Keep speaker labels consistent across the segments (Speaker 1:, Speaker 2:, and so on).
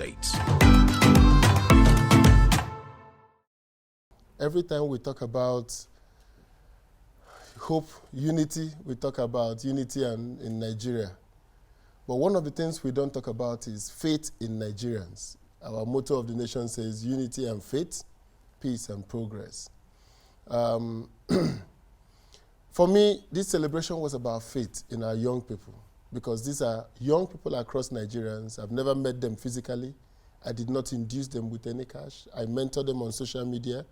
Speaker 1: States.
Speaker 2: Every time we talk about hope, unity, we talk about unity in Nigeria. But one of the things we don't talk about is faith in Nigerians. Our motto of the nation says unity and faith, peace and progress. For me, this celebration was about faith in our young people, because these are young people across Nigerians. I've never met them physically. I did not induce them with any cash. I mentor them on social media.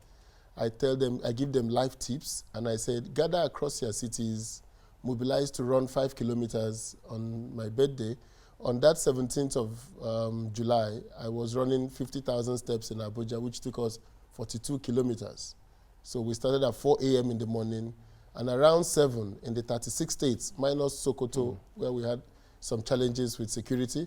Speaker 2: I give them life tips, and I said, gather across your cities, mobilize to run 5 kilometers on my birthday. On that 17th of July, I was running 50,000 steps in Abuja, which took us 42 kilometers. So we started at 4 a.m. in the morning, and around 7 in the 36 states, minus Sokoto, where we had some challenges with security,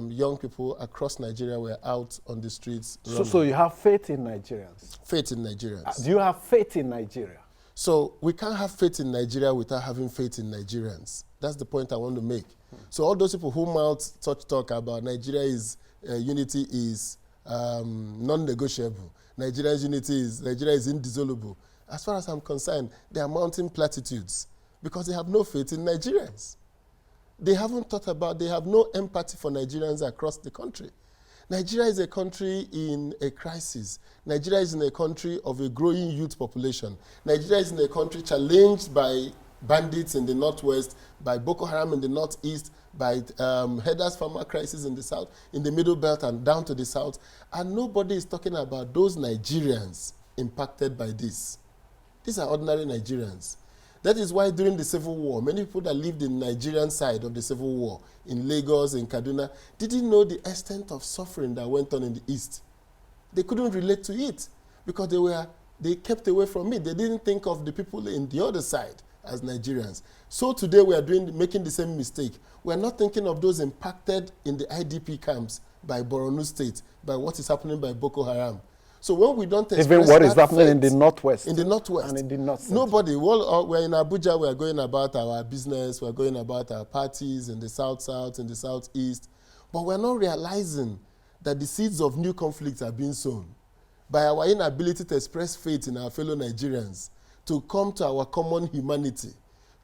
Speaker 2: young people across Nigeria were out on the streets.
Speaker 3: So you have faith in Nigerians?
Speaker 2: Faith in Nigerians.
Speaker 3: Do you have faith in Nigeria? So
Speaker 2: we can't have faith in Nigeria without having faith in Nigerians. That's the point I want to make. So all those people who mouth such talk about Nigeria is unity is non-negotiable. Nigeria is indissoluble. As far as I'm concerned, they are mounting platitudes because they have no faith in Nigerians. They haven't thought about, they have no empathy for Nigerians across the country. Nigeria is a country in a crisis. Nigeria is in a country of a growing youth population. Nigeria is in a country challenged by bandits in the northwest, by Boko Haram in the northeast, by Headers farmer crisis in the south, in the middle belt and down to the south. And nobody is talking about those Nigerians impacted by this. These are ordinary Nigerians. That is why during the Civil War, many people that lived in the Nigerian side of the Civil War, in Lagos, in Kaduna, didn't know the extent of suffering that went on in the East. They couldn't relate to it because they kept away from it. They didn't think of the people in the other side as Nigerians. So today we are making the same mistake. We are not thinking of those impacted in the IDP camps by Borno State, by what is happening by Boko Haram. So when we don't express
Speaker 3: even what is happening
Speaker 2: faith,
Speaker 3: in the northwest,
Speaker 2: and in the north central. Nobody. We're in Abuja. We are going about our business. We are going about our parties in the south, in the southeast, but we're not realizing that the seeds of new conflicts are being sown by our inability to express faith in our fellow Nigerians, to come to our common humanity,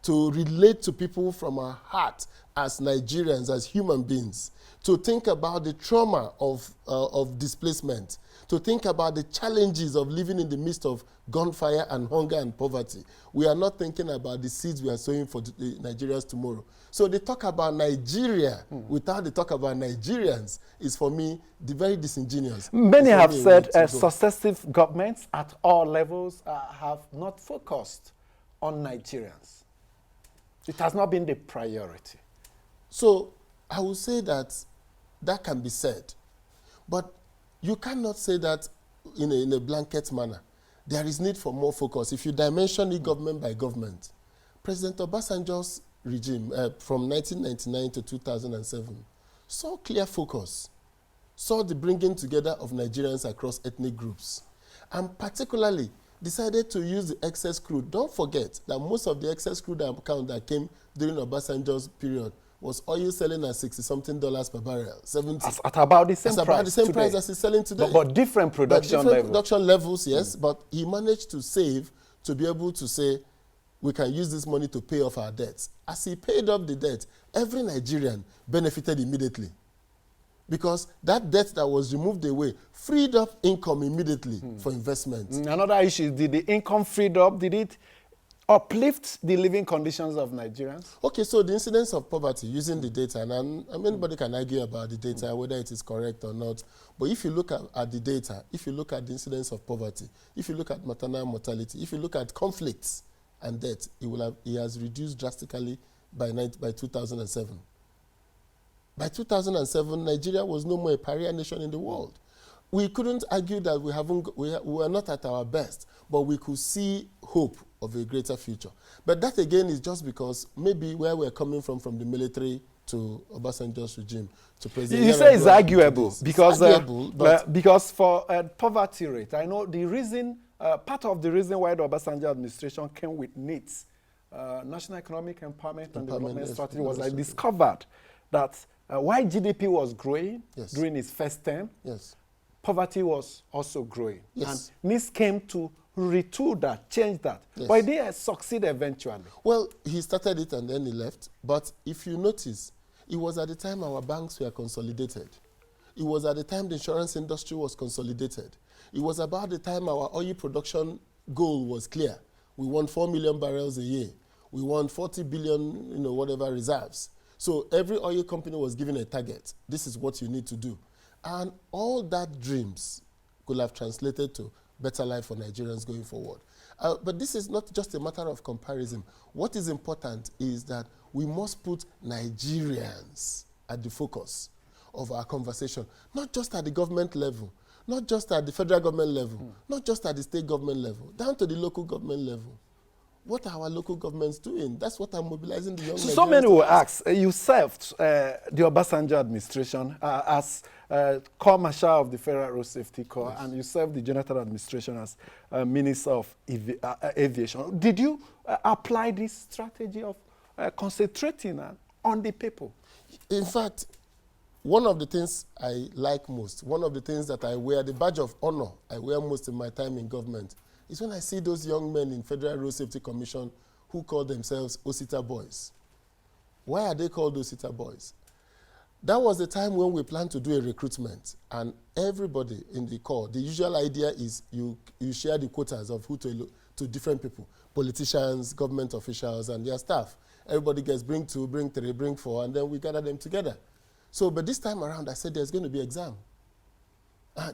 Speaker 2: to relate to people from our heart as Nigerians, as human beings, to think about the trauma of displacement, to think about the challenges of living in the midst of gunfire and hunger and poverty. We are not thinking about the seeds we are sowing for the Nigerians tomorrow. So they talk about Nigeria without the talk about Nigerians is, for me, very disingenuous.
Speaker 3: Many have said successive governments at all levels have not focused on Nigerians. It has not been the priority.
Speaker 2: So I would say that can be said, but you cannot say that in a blanket manner. There is need for more focus. If you dimension it government by government, President Obasanjo's regime from 1999 to 2007 saw clear focus, saw the bringing together of Nigerians across ethnic groups, and particularly decided to use the excess crude. Don't forget that most of the excess crude account that came during Obasanjo's period was oil selling at $60-something per barrel, 70.
Speaker 3: At about the same price.
Speaker 2: About the same price as it's selling today.
Speaker 3: But different production levels.
Speaker 2: Production levels, yes. But he managed to save to be able to say, we can use this money to pay off our debts. As he paid off the debt, every Nigerian benefited immediately. Because that debt that was removed away freed up income immediately for investment.
Speaker 3: Another issue, did the income freed up, did it uplift the living conditions of Nigerians? Okay,
Speaker 2: so the incidence of poverty using the data, and anybody can argue about the data, whether it is correct or not, but if you look at the data, if you look at the incidence of poverty, if you look at maternal mortality, if you look at conflicts and death, it has reduced drastically by 2007. By 2007, Nigeria was no more a pariah nation in the world. We couldn't argue that we were not at our best, but we could see hope of a greater future. But that again is just because maybe where we're coming from the military to Obasanjo's regime to President.
Speaker 3: You say it's arguable because because for poverty rate, I know the reason, part of the reason why the Obasanjo administration came with NEET, National Economic Empowerment and Development Strategy, was I discovered that while GDP was growing
Speaker 2: Yes.
Speaker 3: during his first term,
Speaker 2: Yes.
Speaker 3: poverty was also growing.
Speaker 2: Yes.
Speaker 3: And NIS came to retool that, change that.
Speaker 2: Yes.
Speaker 3: But he didn't succeed eventually.
Speaker 2: Well, he started it and then he left. But if you notice, it was at the time our banks were consolidated. It was at the time the insurance industry was consolidated. It was about the time our oil production goal was clear. We want 4 million barrels a year. We want 40 billion, whatever reserves. So every oil company was given a target. This is what you need to do. And all that dreams could have translated to better life for Nigerians going forward. But this is not just a matter of comparison. What is important is that we must put Nigerians at the focus of our conversation, not just at the government level, not just at the federal government level, not just at the state government level, down to the local government level. What are our local governments doing? That's what I'm mobilizing the young Nigerians.
Speaker 3: So many will ask, you served the Obasanjo administration as Corps Marshal of the Federal Road Safety Corps, yes. And you served the Jonathan administration as Minister of Aviation. Did you apply this strategy of concentrating on the people?
Speaker 2: In fact, one of the things I like most, one of the things that I wear, the badge of honor I wear most in my time in government, is when I see those young men in Federal Road Safety Commission who call themselves Osita boys. Why are they called Osita boys? That was the time when we planned to do a recruitment, and everybody in the corps, the usual idea is you share the quotas of who to different people, politicians, government officials, and their staff. Everybody gets bring 2, bring 3, bring 4, and then we gather them together. So, but this time around, I said there's going to be exam.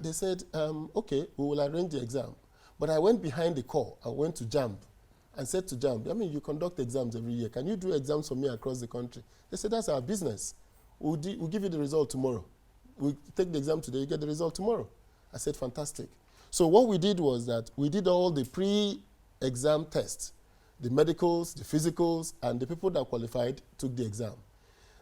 Speaker 2: They said, okay, we will arrange the exam. But I went behind the corps. I went to JAMB and said to JAMB, you conduct exams every year. Can you do exams for me across the country? They said, that's our business. We'll give you the result tomorrow. We take the exam today, you get the result tomorrow. I said, fantastic. So what we did was that we did all the pre-exam tests, the medicals, the physicals, and the people that qualified took the exam.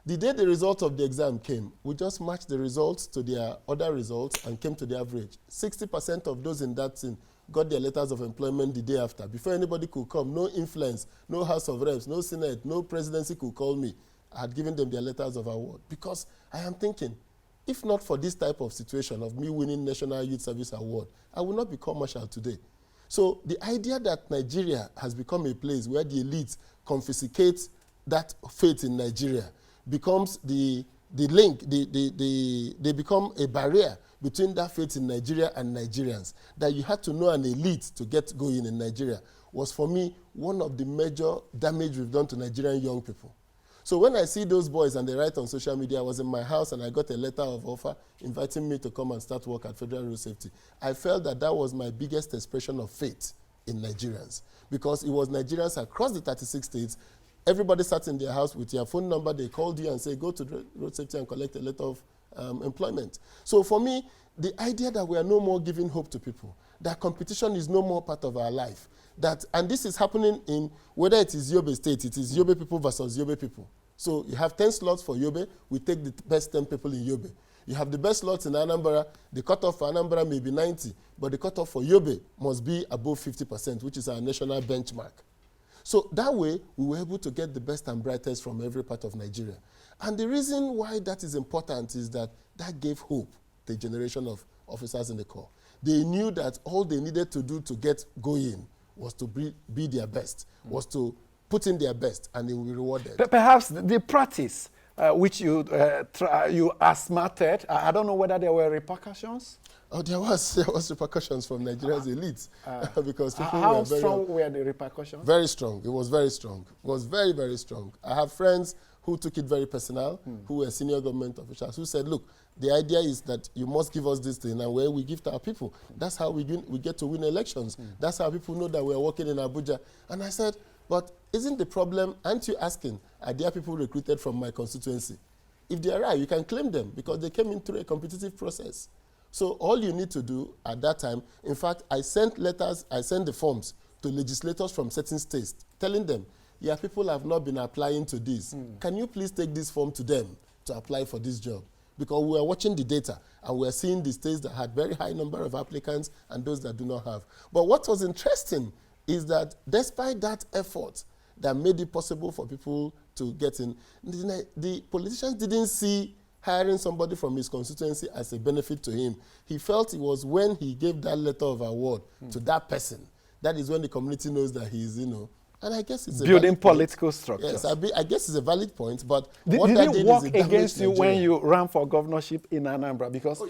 Speaker 2: The day the result of the exam came, we just matched the results to their other results and came to the average. 60% of those in that team got their letters of employment the day after. Before anybody could come, no influence, no House of Reps, no Senate, no presidency could call me. I had given them their letters of award. Because I am thinking, if not for this type of situation of me winning National Youth Service Award, I would not be Corps Marshal today. So the idea that Nigeria has become a place where the elites confiscate that faith in Nigeria becomes the link, they become a barrier between that faith in Nigeria and Nigerians, that you had to know an elite to get going in Nigeria, was for me one of the major damage we've done to Nigerian young people. So when I see those boys and they write on social media, I was in my house and I got a letter of offer inviting me to come and start work at Federal Road Safety. I felt that that was my biggest expression of faith in Nigerians, because it was Nigerians across the 36 states. Everybody sat in their house with your phone number. They called you and say, go to Road Safety and collect a letter of employment. So for me, the idea that we are no more giving hope to people, that competition is no more part of our life, and this is happening in, whether it is Yobe State, it is Yobe people versus Yobe people. So you have 10 slots for Yobe, we take the best 10 people in Yobe. You have the best slots in Anambra, the cutoff for Anambra may be 90, but the cutoff for Yobe must be above 50%, which is our national benchmark. So that way, we were able to get the best and brightest from every part of Nigeria. And the reason why that is important is that that gave hope to the generation of officers in the Corps. They knew that all they needed to do to get going was to be their best, was to put in their best, and they will be rewarded.
Speaker 3: Perhaps the practice which you asthmated, I don't know whether there were repercussions.
Speaker 2: Oh, there was repercussions from Nigeria's elites because people
Speaker 3: how
Speaker 2: were very
Speaker 3: strong were the repercussions?
Speaker 2: Very strong. It was very strong. It was very, very strong. I have friends who took it very personal, who were senior government officials, who said, look, the idea is that you must give us this thing, and where we give to our people. That's how we get to win elections. That's how people know that we're working in Abuja. And I said, but isn't the problem, aren't you asking, are there people recruited from my constituency? If they are, you can claim them because they came in through a competitive process. So all you need to do at that time, in fact, I sent the forms to legislators from certain states, telling them, yeah, people have not been applying to this. Can you please take this form to them to apply for this job? Because we are watching the data and we are seeing the states that had very high number of applicants and those that do not have. But what was interesting is that despite that effort, that made it possible for people to get in. The politicians didn't see hiring somebody from his constituency as a benefit to him. He felt it was when he gave that letter of award to that person, that is when the community knows that he's, and I guess it's
Speaker 3: building
Speaker 2: a
Speaker 3: political structures.
Speaker 2: Yes, I guess it's a valid point, but
Speaker 3: did it work against you when you ran for governorship in Anambra? Because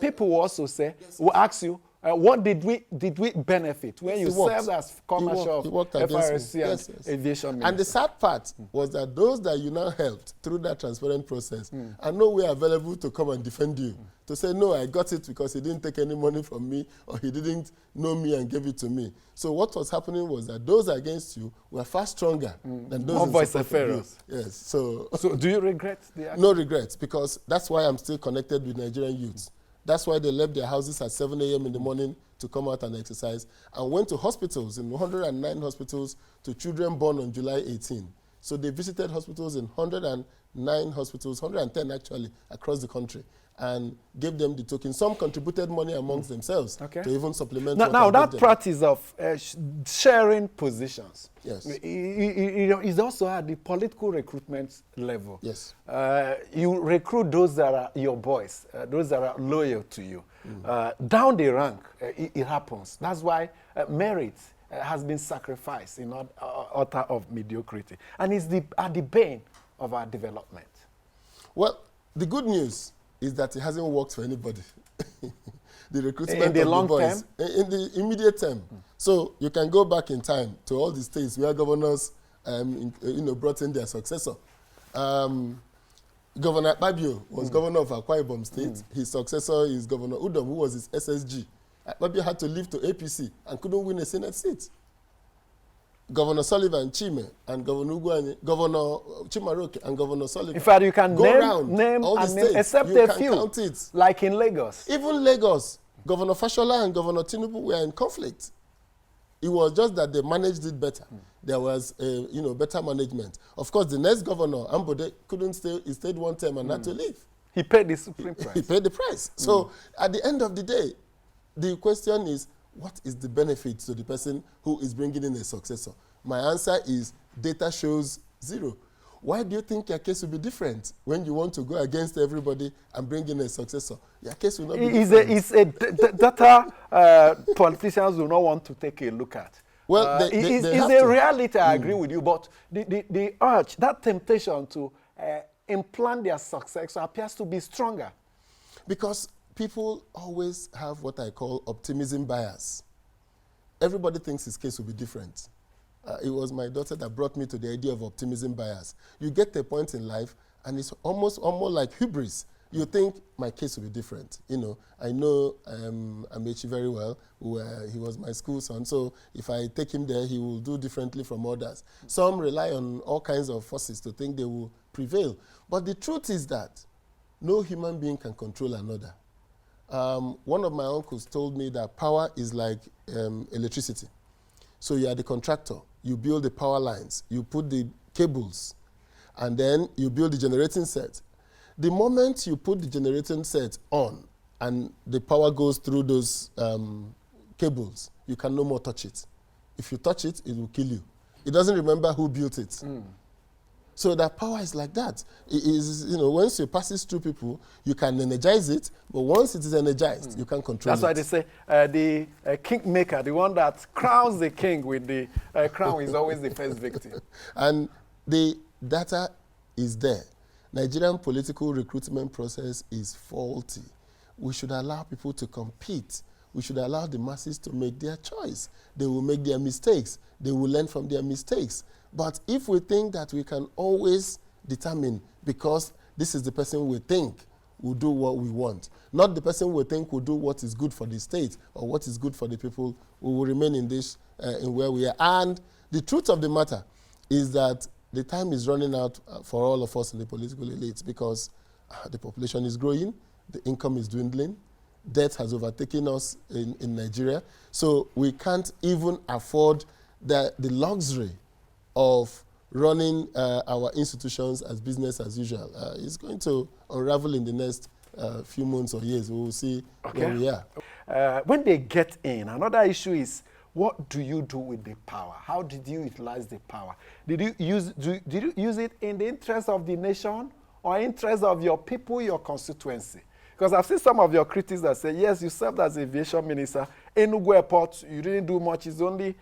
Speaker 3: people will also say, will ask you, what did we benefit when you served as commercial FRSC and aviation minister?
Speaker 2: And the sad part was that those that you now helped through that transparent process are nowhere available to come and defend you. To say, no, I got it because he didn't take any money from me or he didn't know me and gave it to me. So what was happening was that those against you were far stronger than those in support of you. Yes. So
Speaker 3: do you regret the action?
Speaker 2: No regrets, because that's why I'm still connected with Nigerian youths. That's why they left their houses at 7 a.m. in the morning to come out and exercise, and went to hospitals, in 109 hospitals, to children born on July 18. So they visited hospitals in 109 hospitals, 110 actually, across the country, and gave them the token. Some contributed money amongst themselves to even supplement.
Speaker 3: Now that practice of sharing positions,
Speaker 2: yes,
Speaker 3: is also at the political recruitment level.
Speaker 2: Yes,
Speaker 3: you recruit those that are your boys, those that are loyal to you. Down the rank, it happens. That's why merit has been sacrificed in order of mediocrity, and it's at the bane of our development.
Speaker 2: Well, the good news is that it hasn't worked for anybody. The recruitment
Speaker 3: in the
Speaker 2: of
Speaker 3: long
Speaker 2: the boys,
Speaker 3: term?
Speaker 2: In the immediate term. So you can go back in time to all the states where governors brought in their successor. Governor Akpabio was governor of Akwa Ibom State. His successor is Governor Udom, who was his SSG. Akpabio had to leave to APC and couldn't win a Senate seat. Governor Sullivan, Chime, and Governor Ugwuanyi, Governor Chimaroke, and Governor Sullivan.
Speaker 3: In fact, you can
Speaker 2: name
Speaker 3: all the
Speaker 2: states,
Speaker 3: except a few, count it. Like in Lagos.
Speaker 2: Even Lagos, Governor Fashola and Governor Tinubu were in conflict. It was just that they managed it better. There was, better management. Of course, the next governor, Ambode, couldn't stay. He stayed one term and had to leave.
Speaker 3: He paid the supreme price.
Speaker 2: He paid the price. So at the end of the day, the question is, what is the benefit to the person who is bringing in a successor? My answer is data shows 0. Why do you think your case will be different when you want to go against everybody and bring in a successor? Your case will not be different.
Speaker 3: It's a data politicians do not want to take a look at.
Speaker 2: Well,
Speaker 3: it's a reality, I agree with you, but the urge, that temptation to implant their success appears to be stronger.
Speaker 2: Because people always have what I call optimism bias. Everybody thinks his case will be different. It was my daughter that brought me to the idea of optimism bias. You get to a point in life, and it's almost like hubris. You think my case will be different. I know Amechi very well. He was my school son, so if I take him there, he will do differently from others. Some rely on all kinds of forces to think they will prevail. But the truth is that no human being can control another. One of my uncles told me that power is like electricity. So you are the contractor. You build the power lines. You put the cables. And then you build the generating set. The moment you put the generating set on and the power goes through those cables, you can no more touch it. If you touch it, it will kill you. It doesn't remember who built it. So that power is like that. It is, once it passes through people, you can energize it, but once it is energized, you can't control it.
Speaker 3: That's why they say the kingmaker, the one that crowns the king with the crown, is always the first victim.
Speaker 2: And the data is there. Nigerian political recruitment process is faulty. We should allow people to compete. We should allow the masses to make their choice. They will make their mistakes. They will learn from their mistakes. But if we think that we can always determine, because this is the person we think will do what we want, not the person we think will do what is good for the state or what is good for the people, we will remain in this, in where we are. And the truth of the matter is that the time is running out for all of us in the political elites, because the population is growing, the income is dwindling, debt has overtaken us in Nigeria, so we can't even afford the luxury of running our institutions as business as usual. It's going to unravel in the next few months or years. We will see where we are.
Speaker 3: When they get in, another issue is What do you do with the power? How did you utilize the power? Did you use it in the interest of the nation or interest of your people, your constituency? Because I've seen some of your critics that say, yes, you served as aviation minister. Enugu Airport, you didn't do much. It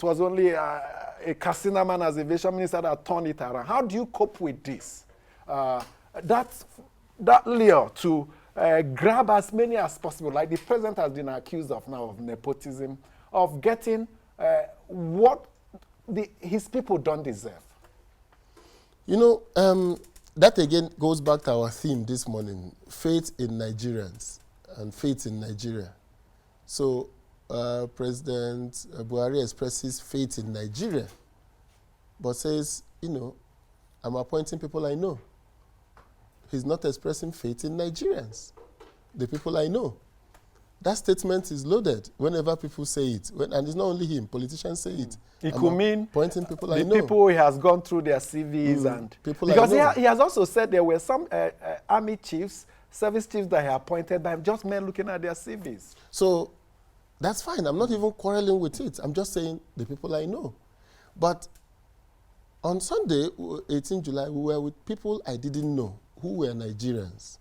Speaker 3: was only a casino man as aviation minister that turned it around. How do you cope with this? That lure to grab as many as possible, like the president has been accused of now of nepotism, of getting what his people don't deserve.
Speaker 2: You know, that again goes back to our theme this morning, faith in Nigerians and faith in Nigeria. So President Buhari expresses faith in Nigeria, but says, you know, I'm appointing people I know. He's not expressing faith in Nigerians, the people I know. That statement is loaded whenever people say it. And it's not only him, politicians say it.
Speaker 3: It could mean
Speaker 2: pointing people I
Speaker 3: the
Speaker 2: know.
Speaker 3: people he has gone through their CVs and
Speaker 2: people
Speaker 3: because
Speaker 2: I know.
Speaker 3: he has also said there were some army chiefs, service chiefs that he appointed by just men looking at their CVs.
Speaker 2: So that's fine. I'm not even quarreling with it. I'm just saying the people I know. But on Sunday, 18 July, we were with people I didn't know who were Nigerians,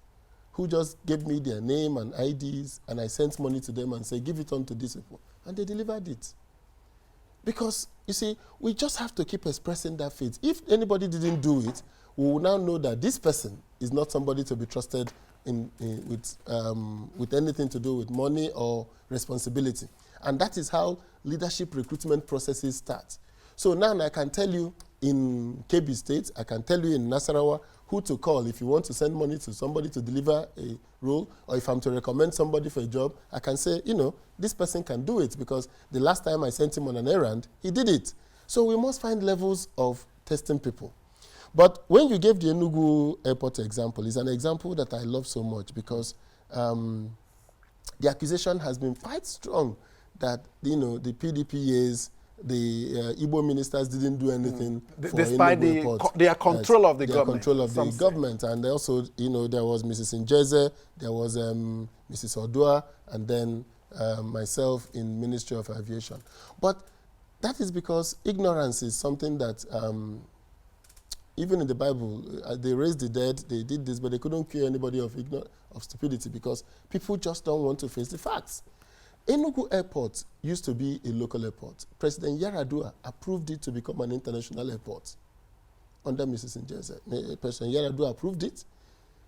Speaker 2: who just gave me their name and IDs, and I sent money to them and said, give it on to these people. And they delivered it. Because, you see, we just have to keep expressing that faith. If anybody didn't do it, we will now know that this person is not somebody to be trusted with anything to do with money or responsibility. And that is how leadership recruitment processes start. So now I can tell you in Kebbi State, I can tell you in Nasarawa who to call if you want to send money to somebody to deliver a role, or if I'm to recommend somebody for a job, I can say, you know, this person can do it because the last time I sent him on an errand, he did it. So we must find levels of testing people. But when you gave the Enugu Airport example, it's an example that I love so much because the accusation has been quite strong that, you know, the PDPAs, the Igbo ministers didn't do anything for
Speaker 3: despite their control of the government.
Speaker 2: Control of the government. And also, you know, there was Mrs. Njeze, there was Mrs. Odua, and then myself in Ministry of Aviation. But that is because ignorance is something that, even in the Bible, they raised the dead, they did this, but they couldn't cure anybody of stupidity because people just don't want to face the facts. Enugu Airport used to be a local airport. President Yaradua approved it to become an international airport under Mrs. Njeze. President Yaradua approved it.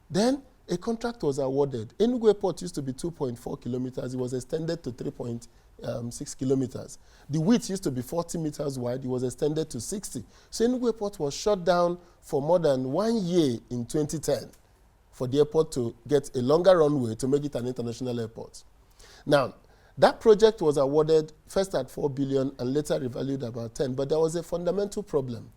Speaker 2: Then a contract was awarded. Enugu Airport used to be 2.4 kilometers. It was extended to 3.6 kilometers. The width used to be 40 meters wide. It was extended to 60. So Enugu Airport was shut down for more than 1 year in 2010 for the airport to get a longer runway to make it an international airport. Now, that project was awarded first at 4 billion and later revalued about 10, but there was a fundamental problem.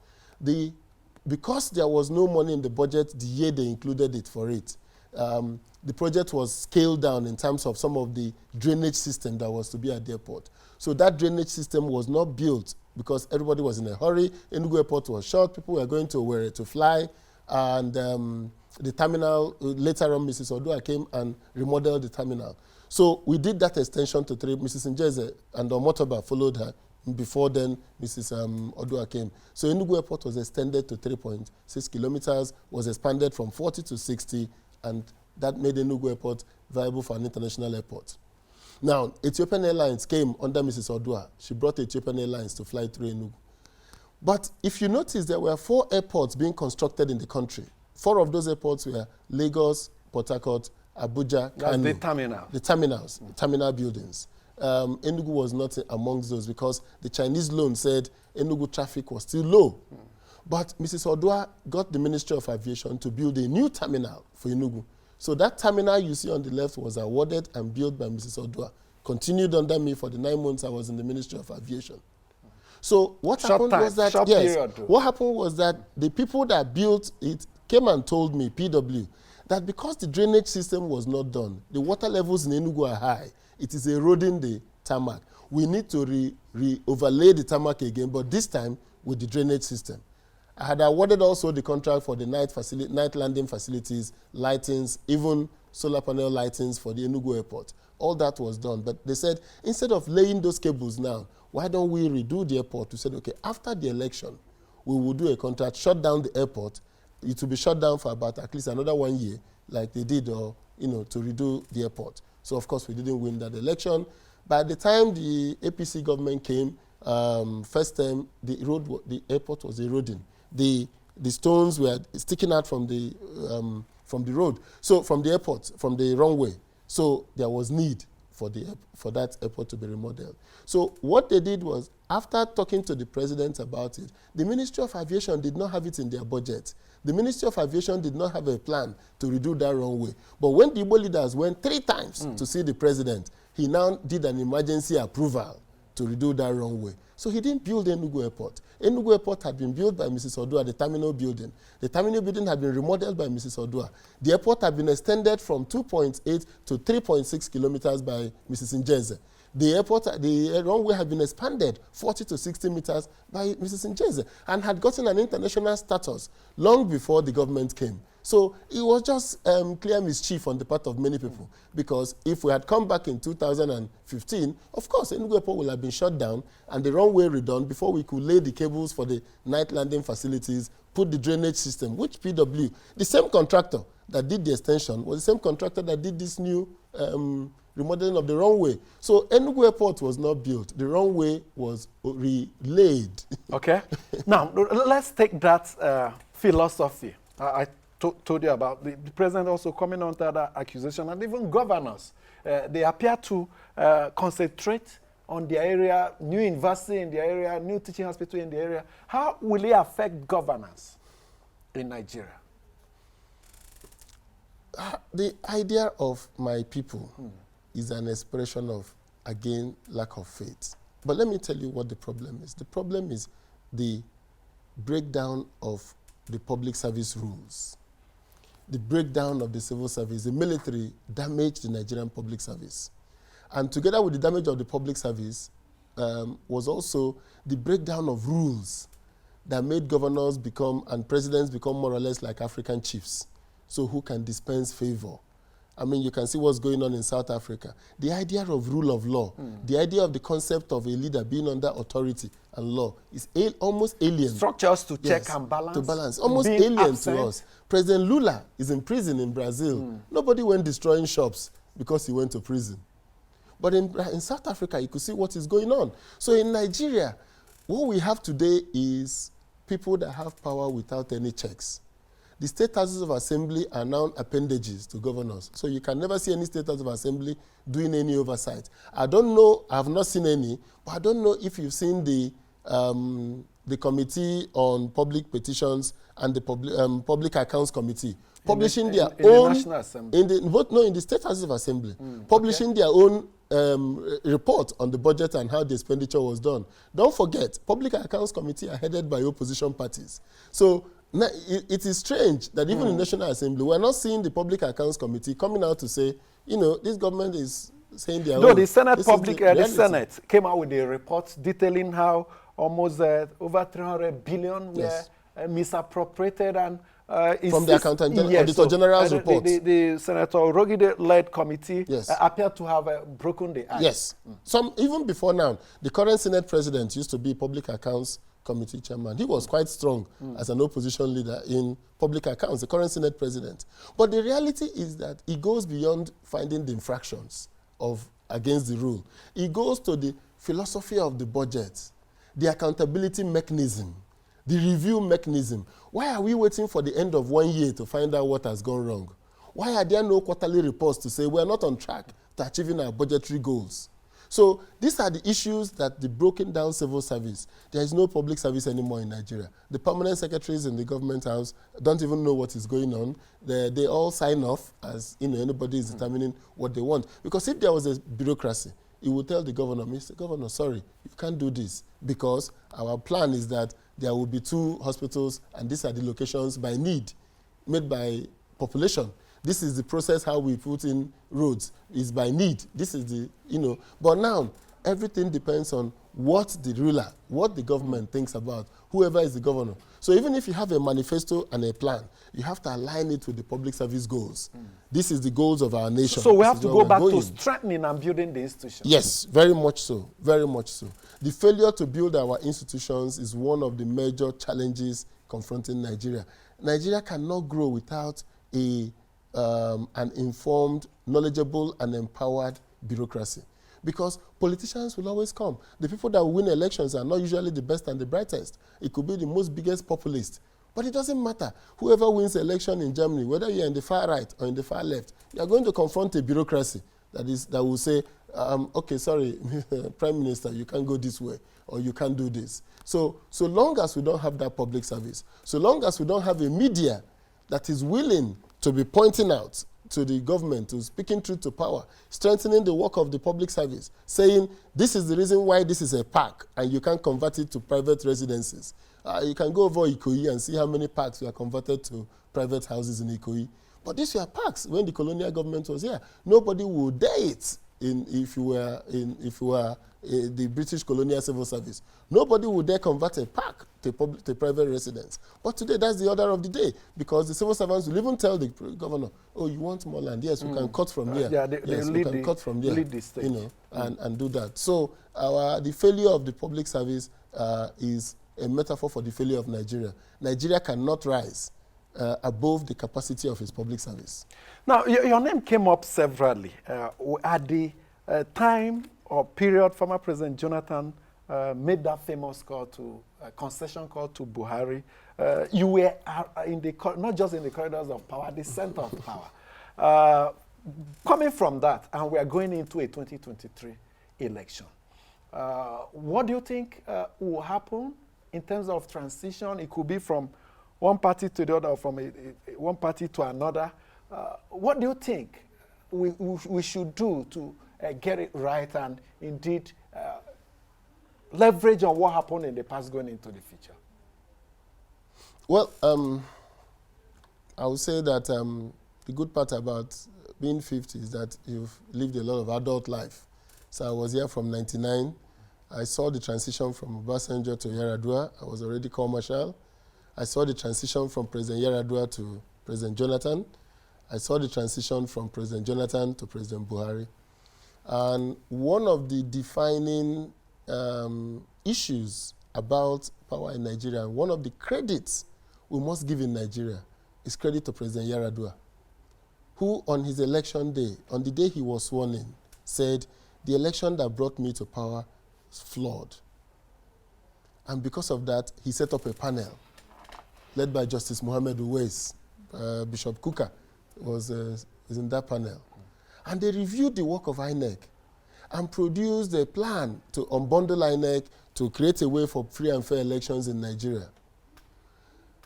Speaker 2: Because there was no money in the budget the year they included it for it, the project was scaled down in terms of some of the drainage system that was to be at the airport. So that drainage system was not built because everybody was in a hurry. Enugu Airport was short, people were going to Owerri to fly, and the terminal, later on Mrs. Odua came and remodeled the terminal. So we did that extension to 3. Mrs. Njeze and Omotoba followed her. Before then, Mrs. Odua came. So Enugu Airport was extended to 3.6 kilometers, was expanded from 40 to 60, and that made Enugu Airport viable for an international airport. Now, Ethiopian Airlines came under Mrs. Odua. She brought Ethiopian Airlines to fly through Enugu. But if you notice, there were 4 airports being constructed in the country. 4 of those airports were Lagos, Port Harcourt, Abuja, Kano.
Speaker 3: The terminal.
Speaker 2: The terminals, terminal buildings. Enugu was not amongst those because the Chinese loan said Enugu traffic was still low. But Mrs. Odua got the Ministry of Aviation to build a new terminal for Enugu. So that terminal you see on the left was awarded and built by Mrs. Odua. Continued under me for the 9 months I was in the Ministry of Aviation. So what happened was that, what happened was that the people that built it came and told me, PW, that because the drainage system was not done, the water levels in Enugu are high, it is eroding the tarmac. We need to overlay the tarmac again, but this time with the drainage system. I had awarded also the contract for the night landing facilities, lightings, even solar panel lightings for the Enugu airport. All that was done. But they said, instead of laying those cables now, why don't we redo the airport? We said, okay, after the election, we will do a contract, shut down the airport. It will be shut down for about at least another 1 year, like they did, to redo the airport. So, of course, we didn't win that election. By the time the APC government came, first time, the airport was eroding. The stones were sticking out from the road, so from the airport, from the runway. So there was need for that airport to be remodeled. So what they did was, after talking to the president about it, the Ministry of Aviation did not have it in their budget. The Ministry of Aviation did not have a plan to redo that runway. But when the Igbo leaders went 3 times to see the president, he now did an emergency approval to redo that runway. So he didn't build Enugu Airport. Enugu Airport had been built by Mrs. Odua, the terminal building. The terminal building had been remodeled by Mrs. Odua. The airport had been extended from 2.8 to 3.6 kilometers by Mrs. Njeze. The runway had been expanded 40 to 60 meters by Mrs. Njeze and had gotten an international status long before the government came. So it was just clear mischief on the part of many people, because if we had come back in 2015, of course, Enugu Airport would have been shut down and the runway redone before we could lay the cables for the night landing facilities, put the drainage system, which PW, the same contractor that did the extension, was the same contractor that did this new remodeling of the runway. So Enugu Airport was not built. The runway was relayed.
Speaker 3: Okay. Now, let's take that philosophy I told you about. The president also coming on to that accusation, and even governors. They appear to concentrate on the area, new university in the area, new teaching hospital in the area. How will it affect governance in Nigeria?
Speaker 2: The idea of my people is an expression of, again, lack of faith. But let me tell you what the problem is. The problem is the breakdown of the public service rules, the breakdown of the civil service. The military damaged the Nigerian public service. And together with the damage of the public service was also the breakdown of rules that made governors and presidents become more or less like African chiefs, so who can dispense favor. I mean, you can see what's going on in South Africa. The idea of rule of law, the idea of the concept of a leader being under authority and law is almost alien.
Speaker 3: Structures to check and balance.
Speaker 2: To balance. Almost alien to us. President Lula is in prison in Brazil. Nobody went destroying shops because he went to prison. But in South Africa, you could see what is going on. So in Nigeria, what we have today is people that have power without any checks. The state houses of assembly are now appendages to governors. So you can never see any state house of assembly doing any oversight. I don't know, I have not seen any, but I don't know if you've seen the Committee on Public Petitions and the Public Accounts Committee publishing their own...
Speaker 3: In the National Assembly?
Speaker 2: In the state houses of assembly, publishing their own report on the budget and how the expenditure was done. Don't forget, Public Accounts Committee are headed by opposition parties. So now, it is strange that even in National Assembly, we're not seeing the Public Accounts Committee coming out to say, this government is saying their own.
Speaker 3: No, the Senate the Senate came out with a report detailing how almost over 300 billion were misappropriated and
Speaker 2: from the Auditor General's report.
Speaker 3: The Senator Rogide-led committee appeared to have broken the act.
Speaker 2: Yes. Even before now, the current Senate president used to be Public Accounts Committee chairman. He was quite strong as an opposition leader in public accounts, the current Senate president. But the reality is that it goes beyond finding the infractions against the rule. It goes to the philosophy of the budget, the accountability mechanism, the review mechanism. Why are we waiting for the end of 1 year to find out what has gone wrong? Why are there no quarterly reports to say we're not on track to achieving our budgetary goals? So these are the issues that the broken down civil service. There is no public service anymore in Nigeria. The permanent secretaries in the government house don't even know what is going on. They all sign off as anybody is determining what they want. Because if there was a bureaucracy, it would tell the governor, Mr. Governor, sorry, you can't do this because our plan is that there will be 2 hospitals and these are the locations by need, made by population. This is the process how we put in roads, is by need. This is the, But now, everything depends on what the ruler, what the government thinks about, whoever is the governor. So even if you have a manifesto and a plan, you have to align it with the public service goals. This is the goals of our nation.
Speaker 3: So we
Speaker 2: This
Speaker 3: have
Speaker 2: is
Speaker 3: to
Speaker 2: where
Speaker 3: go back
Speaker 2: we're
Speaker 3: to
Speaker 2: going.
Speaker 3: strengthening and building the institution.
Speaker 2: Yes, very much so, very much so. The failure to build our institutions is one of the major challenges confronting Nigeria. Nigeria cannot grow without an informed, knowledgeable, and empowered bureaucracy. Because politicians will always come. The people that win elections are not usually the best and the brightest. It could be the most biggest populist. But it doesn't matter. Whoever wins the election in Germany, whether you're in the far right or in the far left, you're going to confront a bureaucracy that will say, okay, sorry, Prime Minister, you can't go this way, or you can't do this. So long as we don't have that public service, so long as we don't have a media that is willing to be pointing out to the government, to speaking truth to power, strengthening the work of the public service, saying this is the reason why this is a park and you can't convert it to private residences. You can go over Ikoyi and see how many parks were converted to private houses in Ikoyi. But these were parks when the colonial government was here. Nobody would dare it if you were the British colonial civil service. Nobody would dare convert a park to private residence. But today, that's the order of the day, because the civil servants will even tell the governor, "Oh, you want more land? Yes, we can cut from here. Yes, we can cut from there.
Speaker 3: Lead the state.
Speaker 2: And do that." So the failure of the public service is a metaphor for the failure of Nigeria. Nigeria cannot rise above the capacity of its public service.
Speaker 3: Now, your name came up severally. At the time or period, former President Jonathan made that famous concession call to Buhari. You were not just in the corridors of power, the center of power. Coming from that, and we are going into a 2023 election, what do you think will happen in terms of transition? It could be from one party to the other, or from one party to another. What do you think we should do to get it right and indeed leverage on what happened in the past going into the future?
Speaker 2: Well, I would say that the good part about being 50 is that you've lived a lot of adult life. So I was here from 99. I saw the transition from Obasanjo to Yar'Adua. I was already Corps Marshal. I saw the transition from President Yar'Adua to President Jonathan. I saw the transition from President Jonathan to President Buhari. And one of the defining issues about power in Nigeria, and one of the credits we must give in Nigeria, is credit to President Yar'Adua, who on his election day, on the day he was sworn in, said, "The election that brought me to power is flawed." And because of that, he set up a panel led by Justice Mohammed Uwais. Bishop Kuka was in that panel. And they reviewed the work of INEC and produced a plan to unbundle INEC to create a way for free and fair elections in Nigeria.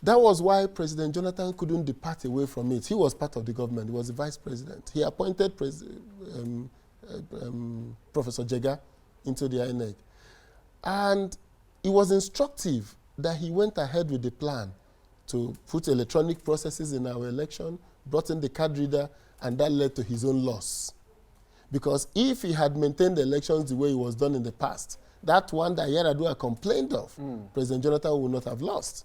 Speaker 2: That was why President Jonathan couldn't depart away from it. He was part of the government. He was the vice president. He appointed Professor Jega into the INEC. And it was instructive that he went ahead with the plan to put electronic processes in our election, brought in the card reader, and that led to his own loss. Because if he had maintained the elections the way it was done in the past, that one that Yar'Adua complained of, President Jonathan would not have lost.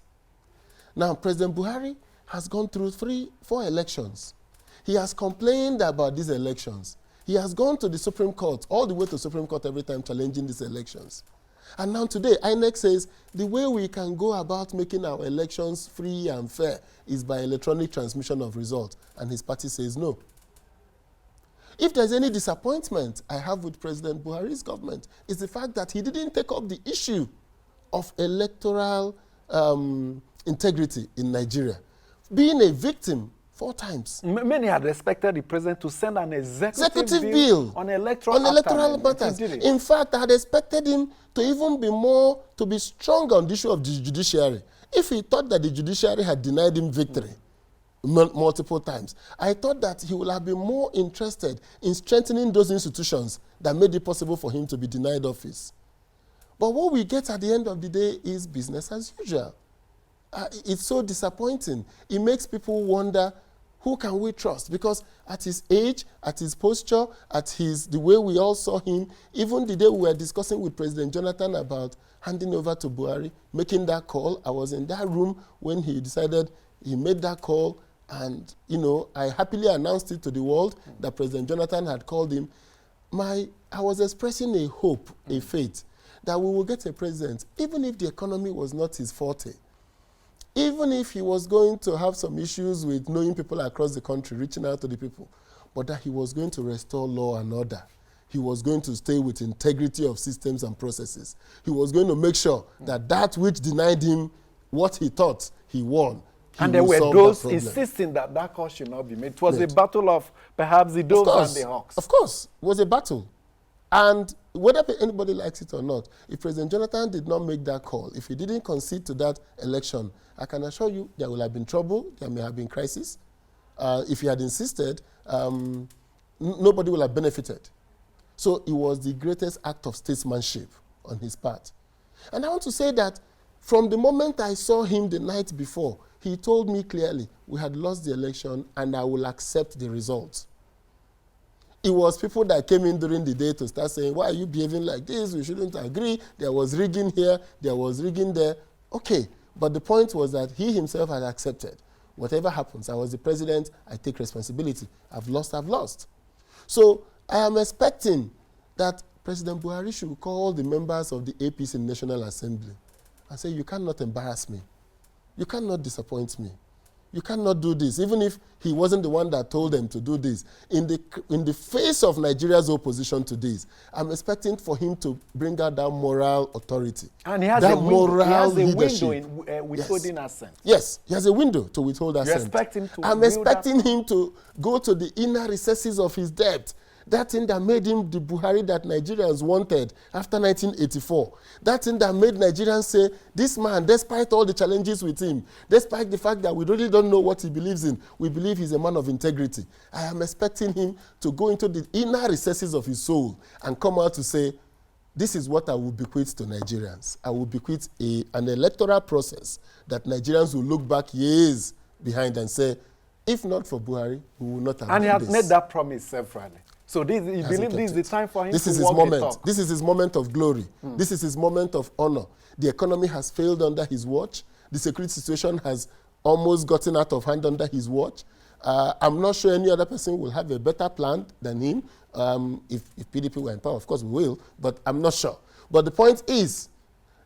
Speaker 2: Now, President Buhari has gone through 4 elections. He has complained about these elections. He has gone to the Supreme Court, all the way to Supreme Court every time challenging these elections. And now today, INEC says the way we can go about making our elections free and fair is by electronic transmission of results. And his party says no. If there's any disappointment I have with President Buhari's government, it's the fact that he didn't take up the issue of electoral integrity in Nigeria. Being a victim 4 times.
Speaker 3: Many had expected the president to send an executive bill on electoral
Speaker 2: matters. In fact, I had expected him to even be strong on the issue of the judiciary. If he thought that the judiciary had denied him victory multiple times, I thought that he would have been more interested in strengthening those institutions that made it possible for him to be denied office. But what we get at the end of the day is business as usual. It's so disappointing. It makes people wonder Who can we trust? Because at his age, at his posture, the way we all saw him, even the day we were discussing with President Jonathan about handing over to Buhari, making that call, I was in that room when he decided he made that call, and I happily announced it to the world that President Jonathan had called him. I was expressing a hope, a faith, that we will get a president, even if the economy was not his forte. Even if he was going to have some issues with knowing people across the country, reaching out to the people, but that he was going to restore law and order. He was going to stay with integrity of systems and processes. He was going to make sure that which denied him what he thought he won.
Speaker 3: And there were those insisting that call should not be made. It was a battle of perhaps the doves and the hawks.
Speaker 2: Of course, it was a battle. And whether anybody likes it or not, if President Jonathan did not make that call, if he didn't concede to that election, I can assure you there will have been trouble, there may have been crisis. If he had insisted, nobody will have benefited. So it was the greatest act of statesmanship on his part. And I want to say that from the moment I saw him the night before, he told me clearly, we had lost the election and I will accept the results. It was people that came in during the day to start saying, why are you behaving like this? We shouldn't agree. There was rigging here, there was rigging there. Okay, but the point was that he himself had accepted. Whatever happens, I was the president, I take responsibility. I've lost, I've lost. So I am expecting that President Buhari should call the members of the APC National Assembly and say, you cannot embarrass me. You cannot disappoint me. You cannot do this, even if he wasn't the one that told them to do this. In the face of Nigeria's opposition to this, I'm expecting for him to bring out that moral authority.
Speaker 3: And he has
Speaker 2: that
Speaker 3: a
Speaker 2: leadership.
Speaker 3: window in withholding assent.
Speaker 2: Yes, he has a window to withhold assent. I'm expecting him to go to the inner recesses of his debt. That thing that made him the Buhari that Nigerians wanted after 1984. That thing that made Nigerians say, this man, despite all the challenges with him, despite the fact that we really don't know what he believes in, we believe he's a man of integrity. I am expecting him to go into the inner recesses of his soul and come out to say, this is what I will bequeath to Nigerians. I will bequeath an electoral process that Nigerians will look back years behind and say, if not for Buhari, we will not have done this.
Speaker 3: And he has made that promise severally. So he believes this is the time for him to walk the talk.
Speaker 2: This is his moment of glory. This is his moment of honor. The economy has failed under his watch. The security situation has almost gotten out of hand under his watch. I'm not sure any other person will have a better plan than him. If PDP were in power, of course we will, but I'm not sure. But the point is,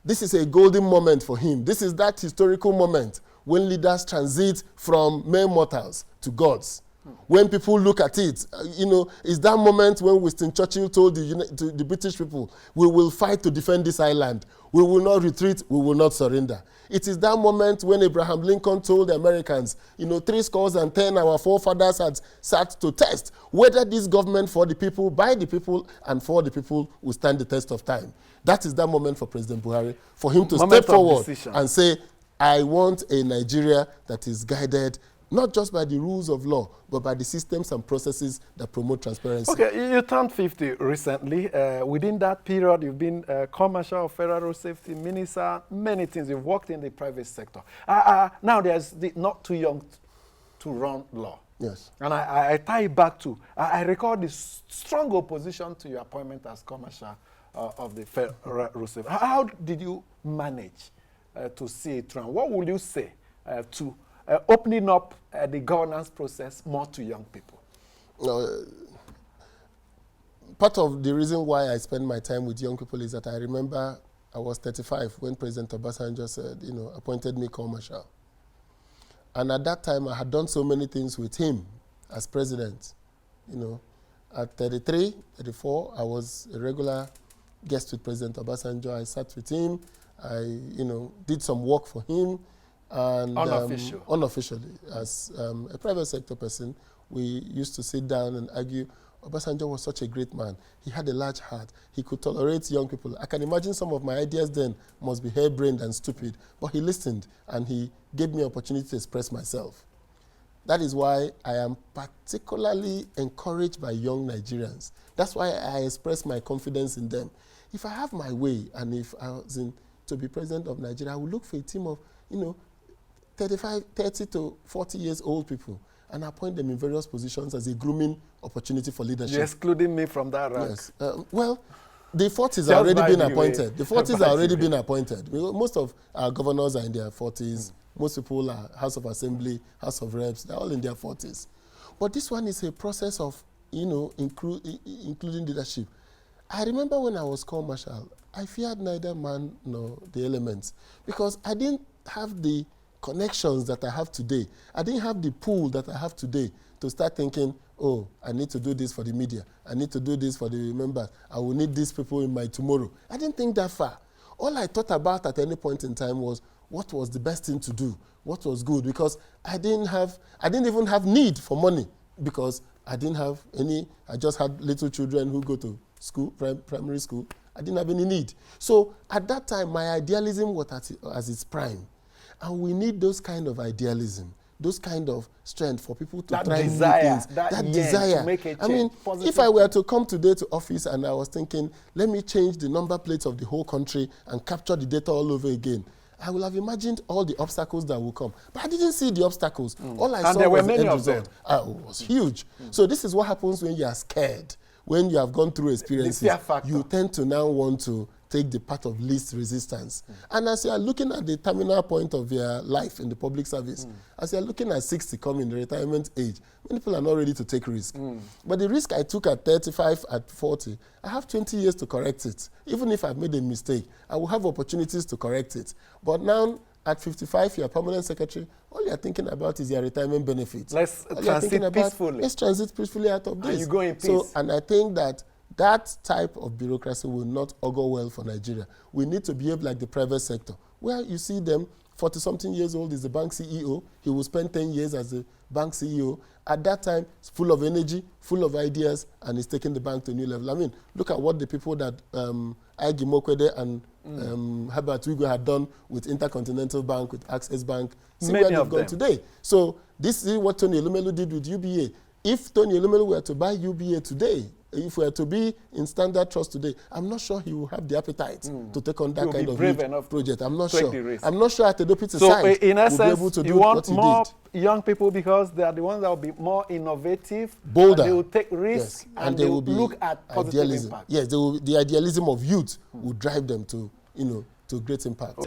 Speaker 2: this is a golden moment for him. This is that historical moment when leaders transit from mere mortals to gods. When people look at it, it's that moment when Winston Churchill told the British people, we will fight to defend this island. We will not retreat, we will not surrender. It is that moment when Abraham Lincoln told the Americans, 70 our forefathers had sat to test whether this government for the people, by the people, and for the people will stand the test of time. That is that moment for President Buhari, for him to step forward and say, I want a Nigeria that is guided not just by the rules of law, but by the systems and processes that promote transparency.
Speaker 3: Okay, you turned 50 recently. Within that period, you've been Commissioner of Federal Road Safety, Minister, many things. You've worked in the private sector. Now there's not too young to run law.
Speaker 2: Yes.
Speaker 3: And I tie it back to, I recall the strong opposition to your appointment as Commissioner of the Federal Road Safety. How did you manage to see it through? What would you say to opening up the governance process more to young people?
Speaker 2: Part of the reason why I spend my time with young people is that I remember I was 35 when President Obasanjo said, appointed me co-marshal. And at that time, I had done so many things with him as president. At 33, 34, I was a regular guest with President Obasanjo. I sat with him. I, did some work for him. And unofficially, as a private sector person, we used to sit down and argue. Obasanjo was such a great man. He had a large heart. He could tolerate young people. I can imagine some of my ideas then must be harebrained and stupid, but he listened and he gave me an opportunity to express myself. That is why I am particularly encouraged by young Nigerians. That's why I express my confidence in them. If I have my way and if I was to be president of Nigeria, I would look for a team of, 30 to 40 years old people. and appoint them in various positions as a grooming opportunity for leadership.
Speaker 3: You're excluding me from that rank.
Speaker 2: Yes. Well, the 40s are already been appointed. The 40s are already been appointed. Most of our governors are in their 40s. Most people are House of Assembly, House of Reps. They're all in their 40s. But this one is a process of, including leadership. I remember when I was Corps Marshal, I feared neither man nor the elements because I didn't have the connections that I have today. I didn't have the pool that I have today to start thinking, oh, I need to do this for the media. I need to do this for the members. I will need these people in my tomorrow. I didn't think that far. All I thought about at any point in time was what was the best thing to do, what was good, because I didn't even have need for money because I didn't have any, I just had little children who go to school, primary school. I didn't have any need. So at that time, my idealism was at its prime. And we need those kind of idealism, those kind of strength for people to try new things. That desire. To make a change. I mean, if I were to come today to office and I was thinking, let me change the number plates of the whole country and capture the data all over again, I would have imagined all the obstacles that will come. But I didn't see the obstacles. All I saw was the end result. It was huge. So this is what happens when you are scared. When you have gone through experiences, you tend to now want to take the path of least resistance. And as you are looking at the terminal point of your life in the public service, as you are looking at 60 coming, the retirement age, many people are not ready to take risk. But the risk I took at 35, at 40, I have 20 years to correct it. Even if I've made a mistake, I will have opportunities to correct it. But now, at 55, you're a permanent secretary, all you're thinking about is your retirement benefits.
Speaker 3: Let's transit peacefully.
Speaker 2: Let's transit peacefully out of this.
Speaker 3: And you go in peace.
Speaker 2: So, and I think that type of bureaucracy will not augur well for Nigeria. We need to behave like the private sector, where you see them, 40-something years old is the bank CEO. He will spend 10 years as the bank CEO. At that time, it's full of energy, full of ideas, and he's taking the bank to a new level. I mean, look at what the people that Igi Mokwede and Herbert Wigwe had done with Intercontinental Bank, with Access Bank. See where they've gone today. So this is what Tony Elumelu did with UBA. If Tony Elumelu were to buy UBA today, if we are to be in Standard Trust today, I'm not sure he will have the appetite to take on that kind of project. I'm not sure. I'm not sure at the Deputy side
Speaker 3: in essence,
Speaker 2: will be able to do
Speaker 3: what
Speaker 2: he did.
Speaker 3: You want more young people because they are the ones that will be more innovative,
Speaker 2: bolder.
Speaker 3: They will take risks, and they will look at positive
Speaker 2: idealism.
Speaker 3: impact.
Speaker 2: Yes, the idealism of youth will drive them to, to great impact.